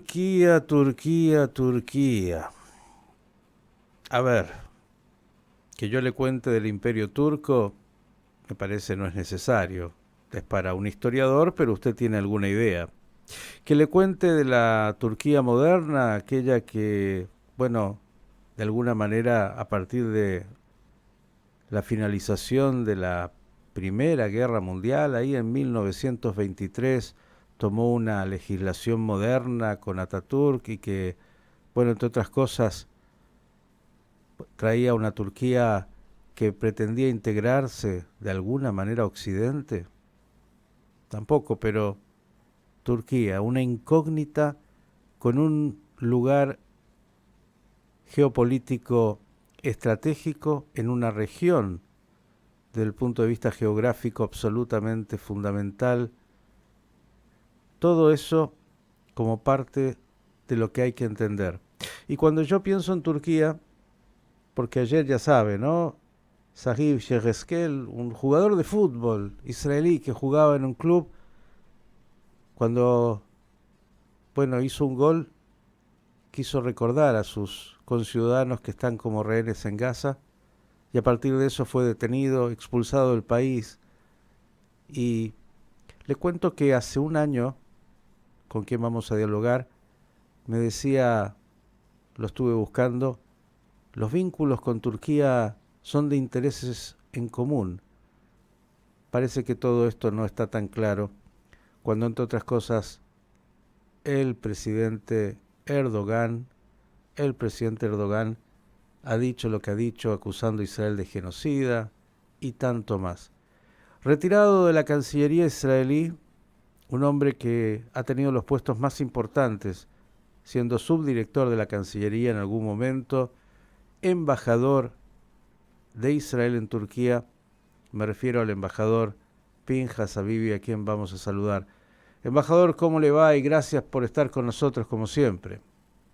Turquía, Turquía, Turquía. A ver, que yo le cuente del Imperio Turco, me parece no es necesario. Es para un historiador, pero usted tiene alguna idea. Que le cuente de la Turquía moderna, aquella que, bueno, de alguna manera a partir de la finalización de la Primera Guerra Mundial, ahí en 1923, tomó una legislación moderna con Atatürk y que, bueno, entre otras cosas, traía una Turquía que pretendía integrarse de alguna manera a Occidente. Tampoco, pero Turquía, una incógnita con un lugar geopolítico estratégico en una región desde el punto de vista geográfico absolutamente fundamental. Todo eso como parte de lo que hay que entender. Y cuando yo pienso en Turquía, porque ayer ya sabe, ¿no? Sahib Yereskel, un jugador de fútbol israelí que jugaba en un club, cuando, bueno, hizo un gol, quiso recordar a sus conciudadanos que están como rehenes en Gaza, y a partir de eso fue detenido, expulsado del país. Y le cuento que hace un año, con quien vamos a dialogar, me decía, lo estuve buscando, los vínculos con Turquía son de intereses en común. Parece que todo esto no está tan claro, cuando entre otras cosas el presidente Erdogan, el presidente Erdogan ha dicho lo que ha dicho acusando a Israel de genocida y tanto más. Retirado de la Cancillería israelí, un hombre que ha tenido los puestos más importantes, siendo subdirector de la Cancillería en algún momento, embajador de Israel en Turquía, me refiero al embajador Pinjas Habibi, a quien vamos a saludar. Embajador, ¿cómo le va? Y gracias por estar con nosotros como siempre.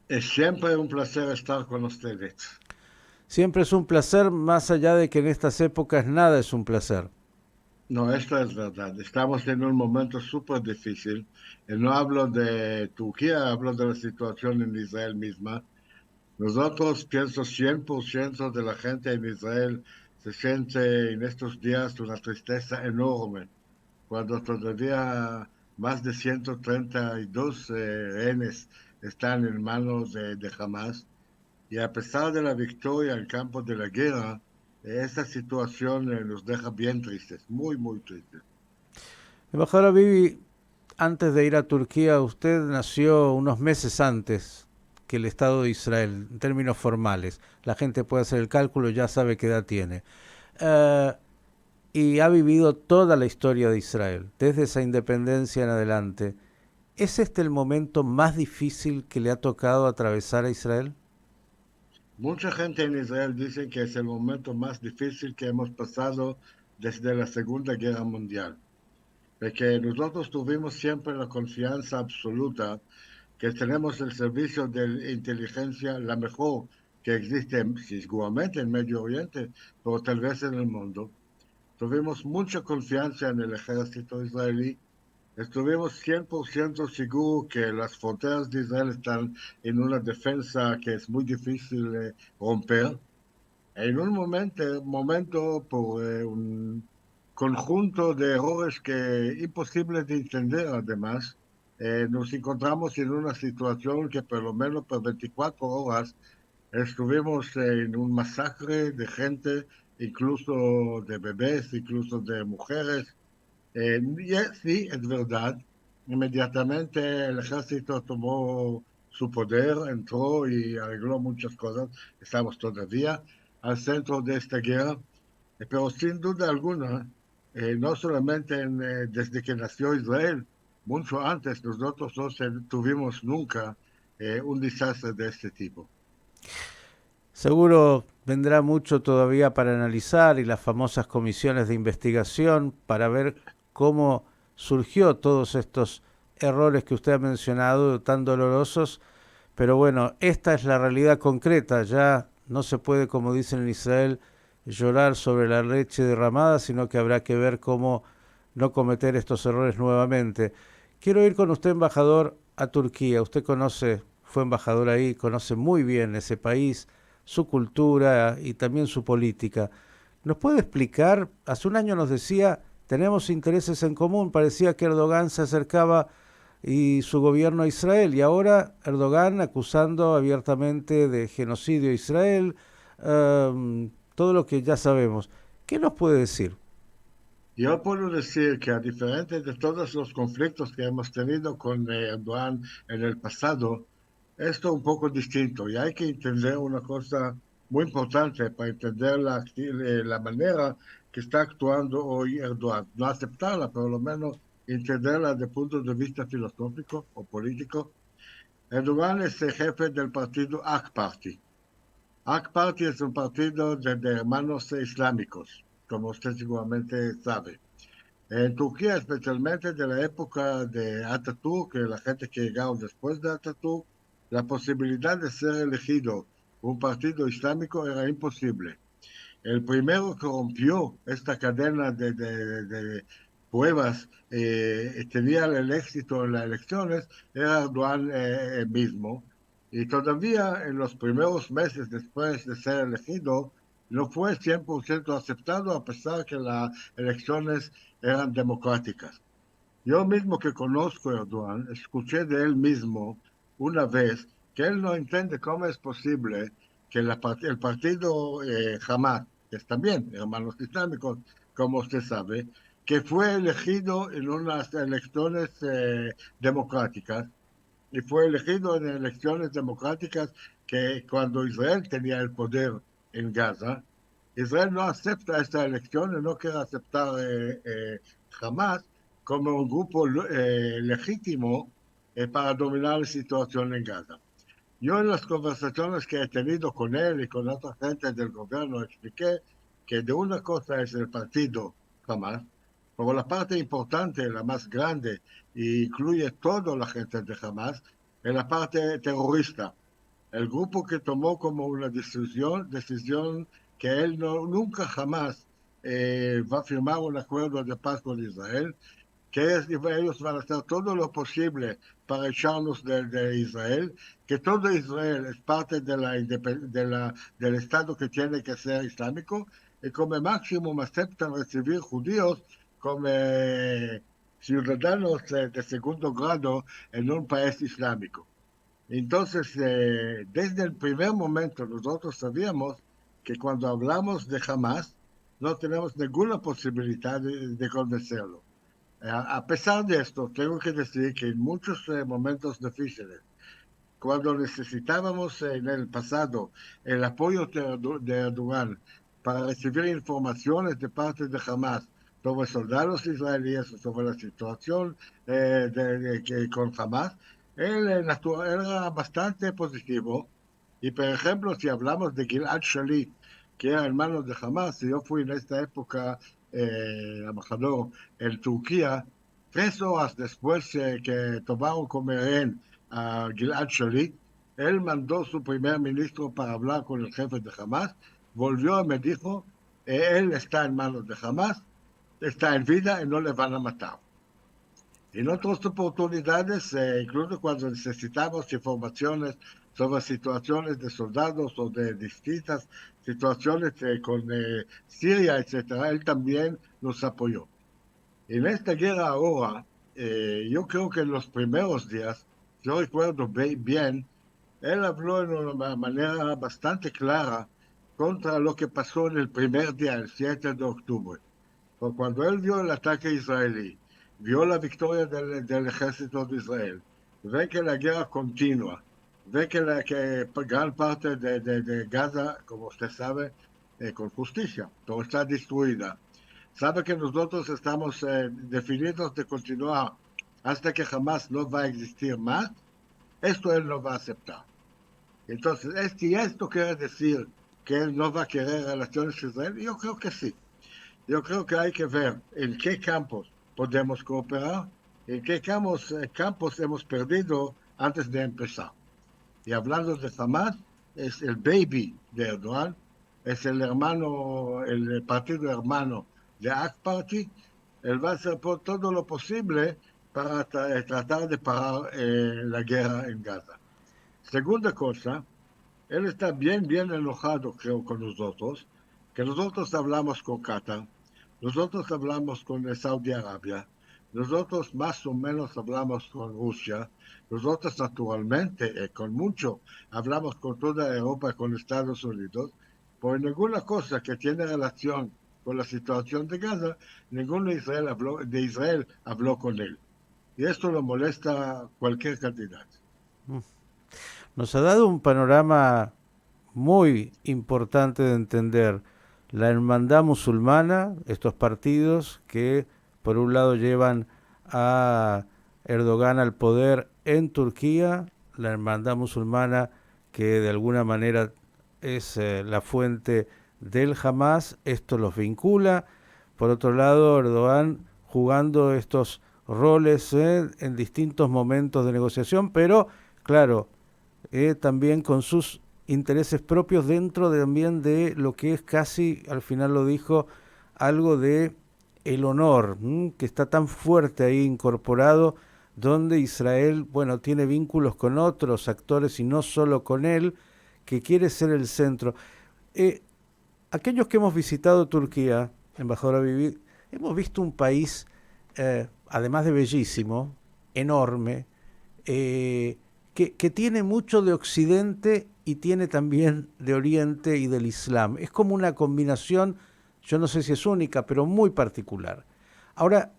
Es siempre un placer estar con ustedes. Siempre es un placer, más allá de que en estas épocas nada es un placer. No, esto es verdad. Estamos en un momento súper difícil. Y no hablo de Turquía, hablo de la situación en Israel misma. Nosotros, pienso, 100% de la gente en Israel se siente en estos días una tristeza enorme, cuando todavía más de 132 rehenes están en manos de Hamas. Y a pesar de la victoria en campo de la guerra, esa situación nos deja bien tristes, muy, muy tristes. Embajador Habibi, antes de ir a Turquía, usted nació unos meses antes que el Estado de Israel, en términos formales. La gente puede hacer el cálculo, ya sabe qué edad tiene. Eh, y ha vivido toda la historia de Israel, desde esa independencia en adelante. ¿Es este el momento más difícil que le ha tocado atravesar a Israel? Mucha gente en Israel dice que es el momento más difícil que hemos pasado desde la Segunda Guerra Mundial, de que nosotros tuvimos siempre la confianza absoluta que tenemos el servicio de inteligencia la mejor que existe seguramente en Medio Oriente, pero tal vez en el mundo. Tuvimos mucha confianza en el ejército israelí. Estuvimos 100% seguros que las fronteras de Israel están en una defensa que es muy difícil de romper. En un momento por un conjunto de errores que imposibles de entender además, nos encontramos en una situación que por lo menos por 24 horas estuvimos en un masacre de gente, incluso de bebés, incluso de mujeres. Sí, es verdad. Inmediatamente el ejército tomó su poder, entró y arregló muchas cosas. Estamos todavía al centro de esta guerra, pero sin duda alguna, no solamente desde que nació Israel, mucho antes nosotros no tuvimos nunca un desastre de este tipo. Seguro vendrá mucho todavía para analizar y las famosas comisiones de investigación para ver cómo surgió todos estos errores que usted ha mencionado tan dolorosos. Pero bueno, esta es la realidad concreta. Ya no se puede, como dicen en Israel, llorar sobre la leche derramada, sino que habrá que ver cómo no cometer estos errores nuevamente. Quiero ir con usted, embajador, a Turquía. Usted conoce, fue embajador ahí, conoce muy bien ese país, su cultura y también su política. ¿Nos puede explicar? Hace un año nos decía, tenemos intereses en común, parecía que Erdogan se acercaba y su gobierno a Israel, y ahora Erdogan acusando abiertamente de genocidio a Israel, todo lo que ya sabemos. ¿Qué nos puede decir? Yo puedo decir que a diferencia de todos los conflictos que hemos tenido con Erdogan en el pasado, esto es un poco distinto y hay que entender una cosa muy importante para entender la manera que está actuando hoy Erdogan. No aceptarla, pero lo menos entenderla desde el punto de vista filosófico o político. Erdogan es el jefe del partido AK Party. AK Party es un partido de hermanos islámicos, como usted seguramente sabe. En Turquía, especialmente de la época de Atatürk, que la gente que llegaron después de Atatürk, la posibilidad de ser elegido un partido islámico era imposible. El primero que rompió esta cadena de pruebas, tenía el éxito en las elecciones, era Erdogan mismo. Y todavía en los primeros meses después de ser elegido, no fue 100% aceptado a pesar que las elecciones eran democráticas. Yo mismo que conozco a Erdogan, escuché de él mismo una vez que él no entiende cómo es posible que el partido Hamas, que es también hermanos islámicos, como usted sabe, que fue elegido en unas elecciones democráticas, y fue elegido en elecciones democráticas que cuando Israel tenía el poder en Gaza, Israel no acepta esta elección y no quiere aceptar jamás como un grupo legítimo para dominar la situación en Gaza. Yo en las conversaciones que he tenido con él y con otra gente del gobierno expliqué que de una cosa es el partido Hamas, pero la parte importante, la más grande, e incluye toda la gente de Hamas, es la parte terrorista. El grupo que tomó como una decisión que él nunca jamás va a firmar un acuerdo de paz con Israel, que ellos van a hacer todo lo posible para echarnos de Israel, que todo Israel es parte del Estado que tiene que ser islámico, y como máximo aceptan recibir judíos como ciudadanos de segundo grado en un país islámico. Entonces, desde el primer momento nosotros sabíamos que cuando hablamos de Hamas, no tenemos ninguna posibilidad de convencerlo. A pesar de esto, tengo que decir que en muchos momentos difíciles, cuando necesitábamos en el pasado el apoyo de Erdogan para recibir informaciones de parte de Hamas sobre soldados israelíes, sobre la situación con Hamas, él era bastante positivo. Y por ejemplo, si hablamos de Gilad Shalit, que era hermano de Hamas, y yo fui en esta época embajador en Turquía, 3 horas después que tomaron como rehén a Gilad Shalit, él mandó su primer ministro para hablar con el jefe de Hamas, volvió y me dijo, él está en manos de Hamas, está en vida y no le van a matar. En otras oportunidades, incluso cuando necesitamos informaciones sobre situaciones de soldados o de distintas situaciones con Siria, etcétera, él también nos apoyó. En esta guerra ahora, yo creo que en los primeros días, yo recuerdo bien, él habló de una manera bastante clara contra lo que pasó en el primer día, el 7 de octubre. Pero cuando él vio el ataque israelí, vio la victoria del ejército de Israel, ve que la guerra continúa, ve que gran parte de Gaza, como usted sabe, con justicia, todo está destruida. Sabe que nosotros estamos definidos de continuar hasta que jamás no va a existir más, esto él no va a aceptar. Entonces, si esto quiere decir que él no va a querer relaciones con Israel, yo creo que sí. Yo creo que hay que ver en qué campos podemos cooperar, en qué campos hemos perdido antes de empezar. Y hablando de Hamas, es el baby de Erdogan, es el hermano, el partido hermano de AK Party. Él va a hacer por todo lo posible para tratar de parar la guerra en Gaza. Segunda cosa, él está bien enojado, creo, con nosotros, que nosotros hablamos con Qatar, nosotros hablamos con Saudi Arabia, nosotros más o menos hablamos con Rusia, nosotros naturalmente, con mucho, hablamos con toda Europa, con Estados Unidos, por ninguna cosa que tiene relación con la situación de Gaza, ninguno de Israel habló con él. Y esto lo molesta cualquier cantidad. Nos ha dado un panorama muy importante de entender la hermandad musulmana, estos partidos que por un lado llevan a Erdogan al poder en Turquía, la hermandad musulmana que de alguna manera es la fuente del Hamas, esto los vincula. Por otro lado, Erdogan jugando estos roles en distintos momentos de negociación, pero claro, también con sus intereses propios dentro también de lo que es casi, al final lo dijo, algo de el honor, que está tan fuerte ahí incorporado, donde Israel, bueno, tiene vínculos con otros actores y no solo con él, que quiere ser el centro. Eh, Aquellos que hemos visitado Turquía, embajadora Vivi, hemos visto un país, además de bellísimo, enorme, que tiene mucho de Occidente y tiene también de Oriente y del Islam. Es como una combinación, yo no sé si es única, pero muy particular. Ahora,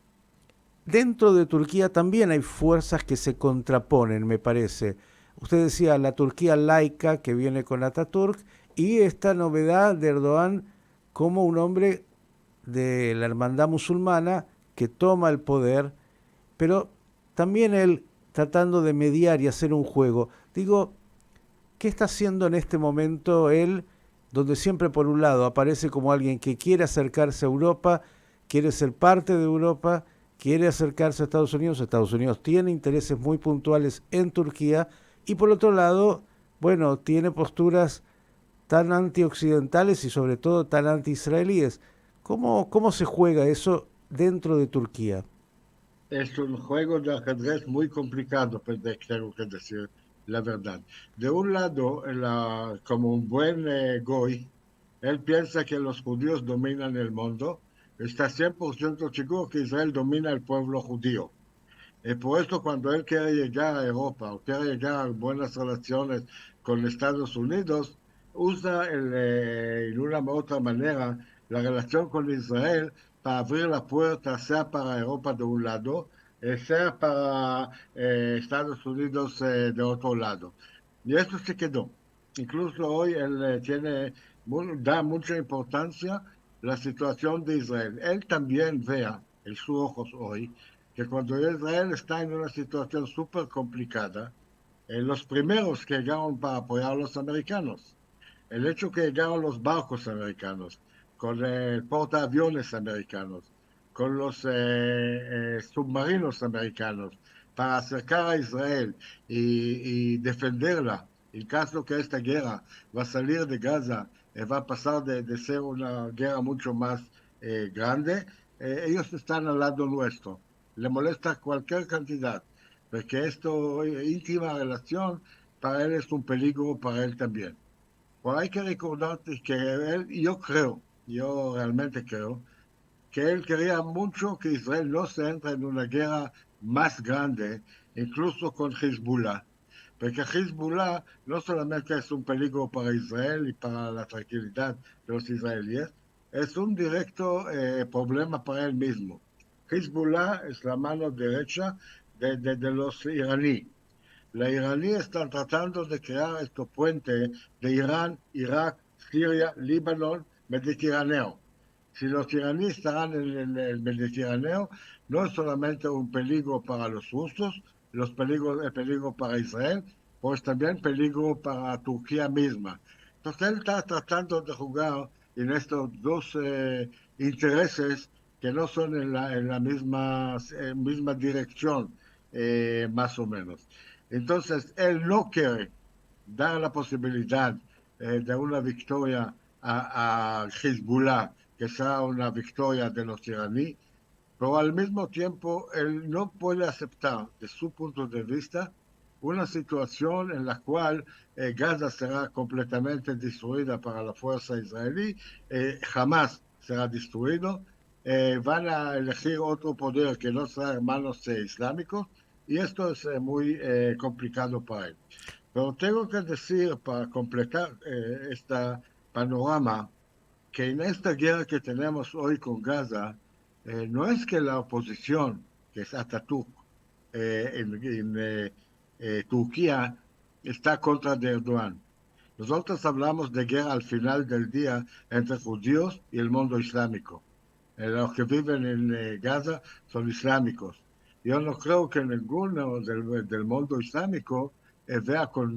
dentro de Turquía también hay fuerzas que se contraponen, me parece. Usted decía la Turquía laica que viene con Ataturk y esta novedad de Erdogan como un hombre de la hermandad musulmana que toma el poder, pero también él tratando de mediar y hacer un juego. Digo, ¿qué está haciendo en este momento él, donde siempre por un lado aparece como alguien que quiere acercarse a Europa, quiere ser parte de Europa, quiere acercarse a Estados Unidos tiene intereses muy puntuales en Turquía, y por otro lado, bueno, tiene posturas tan antioccidentales y sobre todo tan anti-israelíes? ¿Cómo se juega eso dentro de Turquía? Es un juego de ajedrez muy complicado, pues, tengo que decir la verdad. De un lado, como un buen goy, él piensa que los judíos dominan el mundo. Está 100% seguro que Israel domina el pueblo judío. Por esto, cuando él quiere llegar a Europa o quiere llegar a buenas relaciones con Estados Unidos, usa de una u otra manera la relación con Israel para abrir la puerta, sea para Europa de un lado, sea para Estados Unidos de otro lado. Y esto se quedó. Incluso hoy él da mucha importancia la situación de Israel. Él también vea en sus ojos hoy que cuando Israel está en una situación súper complicada, los primeros que llegaron para apoyar a los americanos, el hecho que llegaron los barcos americanos, con el portaaviones americanos, con los submarinos americanos, para acercar a Israel y defenderla, en caso que esta guerra va a salir de Gaza, va a pasar de ser una guerra mucho más grande, ellos están al lado nuestro. Le molesta cualquier cantidad, porque esto, íntima relación, para él es un peligro, para él también. Pues hay que recordarte que él, yo realmente creo, que él quería mucho que Israel no se entre en una guerra más grande, incluso con Hezbollah, porque Hezbollah no solamente es un peligro para Israel y para la tranquilidad de los israelíes, es un directo problema para él mismo. Hezbollah es la mano derecha de los iraníes. La iraní está tratando de crear este puente de Irán, Irak, Siria, Líbano, Mediterráneo. Si los iraníes estarán en el Mediterráneo, no es solamente un peligro para los rusos, el peligro para Israel, pues también peligro para Turquía misma. Entonces él está tratando de jugar en estos dos intereses que no son en la misma dirección, más o menos. Entonces, él no quiere dar la posibilidad de una victoria a Hezbollah, que sea una victoria de los iraníes, pero al mismo tiempo él no puede aceptar, de su punto de vista, una situación en la cual Gaza será completamente destruida para la fuerza israelí, jamás será destruido, van a elegir otro poder que no sea hermanos islámicos, y esto es muy complicado para él. Pero tengo que decir, para completar este panorama, que en esta guerra que tenemos hoy con Gaza, no es que la oposición, que es Atatürk, en Turquía, está contra de Erdogan. Nosotros hablamos de guerra al final del día entre judíos y el mundo islámico. Los que viven en Gaza son islámicos. Yo no creo que ninguno del mundo islámico vea con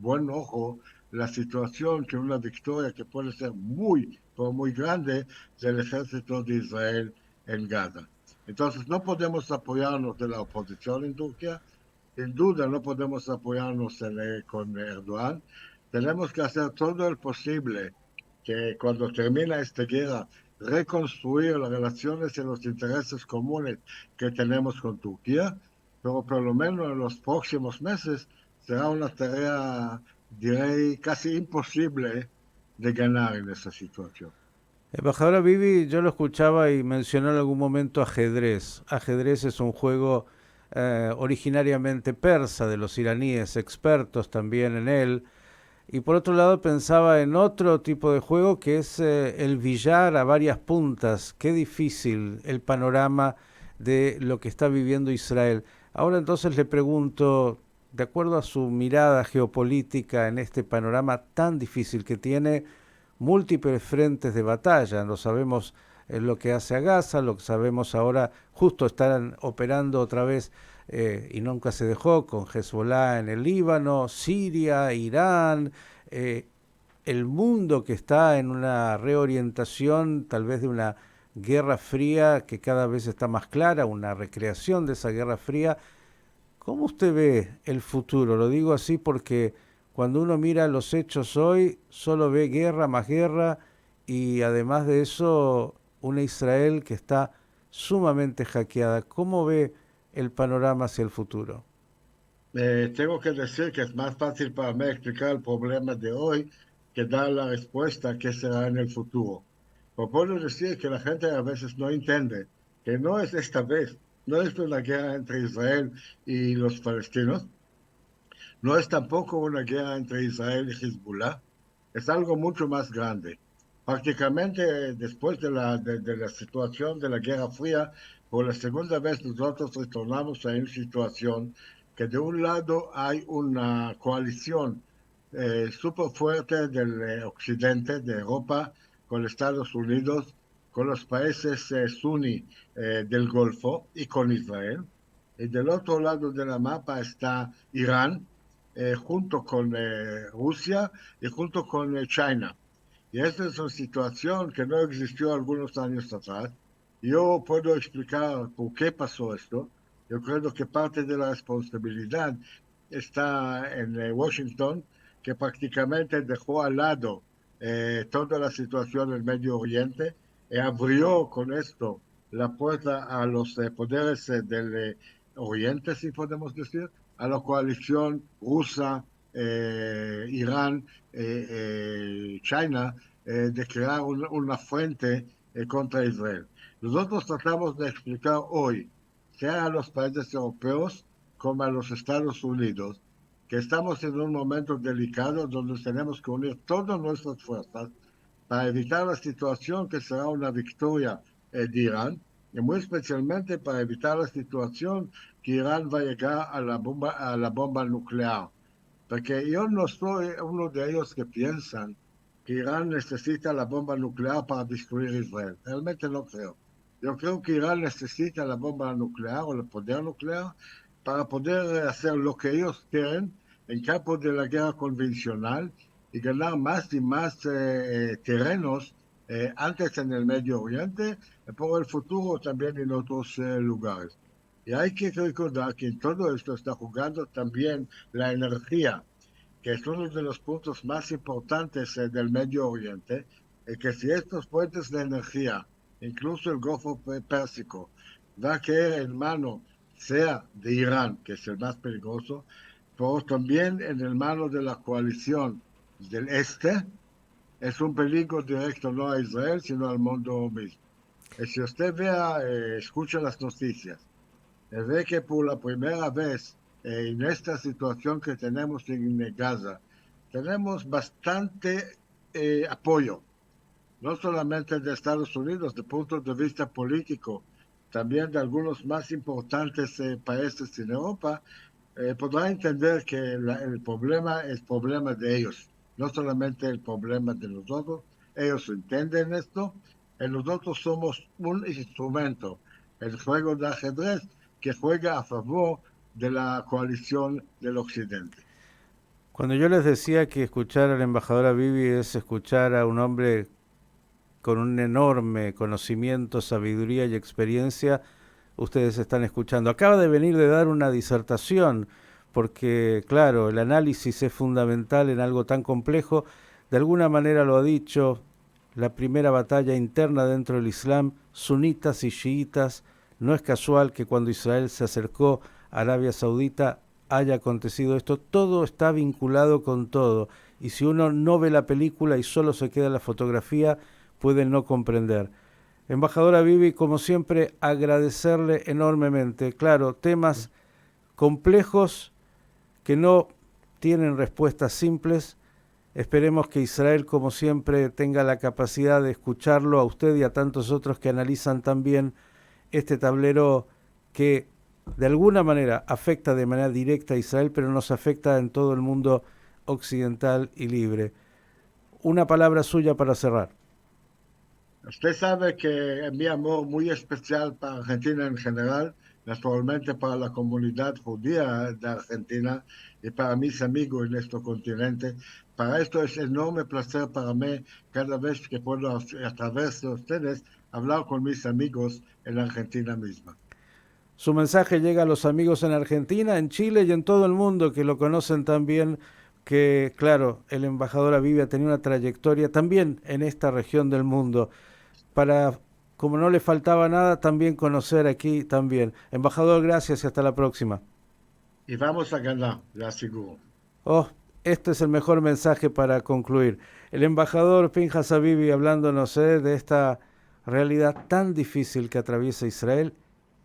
buen ojo la situación que una victoria que puede ser muy, pero muy grande del ejército de Israel en Gaza. Entonces, no podemos apoyarnos de la oposición en Turquía, sin duda no podemos apoyarnos con Erdogan. Tenemos que hacer todo el posible que cuando termina esta guerra, reconstruir las relaciones y los intereses comunes que tenemos con Turquía, pero por lo menos en los próximos meses será una tarea, diré, casi imposible de ganar en esa situación. Embajadora Vivi, yo lo escuchaba y mencionó en algún momento ajedrez. Ajedrez es un juego originariamente persa de los iraníes, expertos también en él. Y por otro lado pensaba en otro tipo de juego que es el billar a varias puntas. Qué difícil el panorama de lo que está viviendo Israel. Ahora entonces le pregunto, de acuerdo a su mirada geopolítica en este panorama tan difícil que tiene, múltiples frentes de batalla, lo sabemos lo que hace a Gaza, lo que sabemos ahora, justo están operando otra vez y nunca se dejó con Hezbollah en el Líbano, Siria, Irán, eh, el mundo que está en una reorientación tal vez de una guerra fría que cada vez está más clara, una recreación de esa guerra fría. ¿Cómo usted ve el futuro? Lo digo así porque cuando uno mira los hechos hoy, solo ve guerra más guerra y además de eso, una Israel que está sumamente hackeada. ¿Cómo ve el panorama hacia el futuro? Tengo que decir que es más fácil para mí explicar el problema de hoy que dar la respuesta que será en el futuro. Pero puedo decir que la gente a veces no entiende que no es esta vez, no es una guerra entre Israel y los palestinos, no es tampoco una guerra entre Israel y Hezbollah, es algo mucho más grande. Prácticamente después de la situación de la Guerra Fría, por la segunda vez nosotros retornamos a una situación que de un lado hay una coalición súper fuerte del occidente, de Europa, con Estados Unidos, con los países suní del Golfo y con Israel. Y del otro lado de la mapa está Irán, junto con Rusia y junto con China. Y esta es una situación que no existió algunos años atrás. Yo puedo explicar por qué pasó esto. Yo creo que parte de la responsabilidad está en Washington, que prácticamente dejó al lado toda la situación del Medio Oriente y abrió con esto la puerta a los poderes del Oriente, si podemos decir, a la coalición rusa, Irán, China, de crear una fuente contra Israel. Nosotros tratamos de explicar hoy, sea a los países europeos como a los Estados Unidos, que estamos en un momento delicado donde tenemos que unir todas nuestras fuerzas para evitar la situación que será una victoria de Irán, y muy especialmente para evitar la situación que Irán va a llegar a la bomba nuclear. Porque yo no soy uno de ellos que piensan que Irán necesita la bomba nuclear para destruir Israel. Realmente no creo. Yo creo que Irán necesita la bomba nuclear o el poder nuclear para poder hacer lo que ellos quieren en campo de la guerra convencional y ganar más y más terrenos antes en el Medio Oriente y por el futuro también en otros lugares. Y hay que recordar que en todo esto está jugando también la energía, que es uno de los puntos más importantes del Medio Oriente, y que si estos puentes de energía, incluso el Golfo Pérsico, va a caer en mano, sea de Irán, que es el más peligroso, pero también en el mano de la coalición del Este, es un peligro directo no a Israel, sino al mundo mismo. Si usted vea, escucha las noticias, ve que por la primera vez en esta situación que tenemos en Gaza, tenemos bastante apoyo, no solamente de Estados Unidos, de punto de vista político, también de algunos más importantes países en Europa, podrá entender que el problema es problema de ellos, no solamente el problema de nosotros. Ellos entienden esto, y nosotros somos un instrumento, el juego de ajedrez que juega a favor de la coalición del Occidente. Cuando yo les decía que escuchar al embajador Abibi es escuchar a un hombre con un enorme conocimiento, sabiduría y experiencia, ustedes están escuchando. Acaba de venir de dar una disertación, porque claro, el análisis es fundamental en algo tan complejo. De alguna manera lo ha dicho, la primera batalla interna dentro del Islam, sunitas y chiitas. No es casual que cuando Israel se acercó a Arabia Saudita haya acontecido esto. Todo está vinculado con todo. Y si uno no ve la película y solo se queda la fotografía, puede no comprender. Embajadora Bibi, como siempre, agradecerle enormemente. Claro, temas complejos que no tienen respuestas simples. Esperemos que Israel, como siempre, tenga la capacidad de escucharlo a usted y a tantos otros que analizan también este tablero que de alguna manera afecta de manera directa a Israel, pero nos afecta en todo el mundo occidental y libre. Una palabra suya para cerrar. Usted sabe que mi amor muy especial para Argentina en general, naturalmente para la comunidad judía de Argentina y para mis amigos en este continente. Para esto es enorme placer para mí cada vez que puedo a través de ustedes hablar con mis amigos en Argentina misma. Su mensaje llega a los amigos en Argentina, en Chile y en todo el mundo que lo conocen también, que claro, el embajador Abibi ha tenido una trayectoria también en esta región del mundo, para, como no le faltaba nada, también conocer aquí también. Embajador, gracias y hasta la próxima. Y vamos a ganar, le aseguro. Oh, este es el mejor mensaje para concluir. El embajador Pinhas Habibi hablándonos de esta realidad tan difícil que atraviesa Israel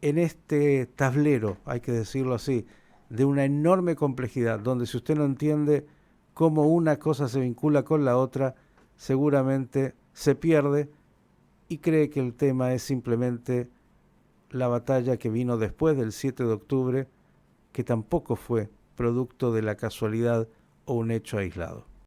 en este tablero, hay que decirlo así, de una enorme complejidad, donde si usted no entiende cómo una cosa se vincula con la otra, seguramente se pierde y cree que el tema es simplemente la batalla que vino después del 7 de octubre, que tampoco fue producto de la casualidad o un hecho aislado.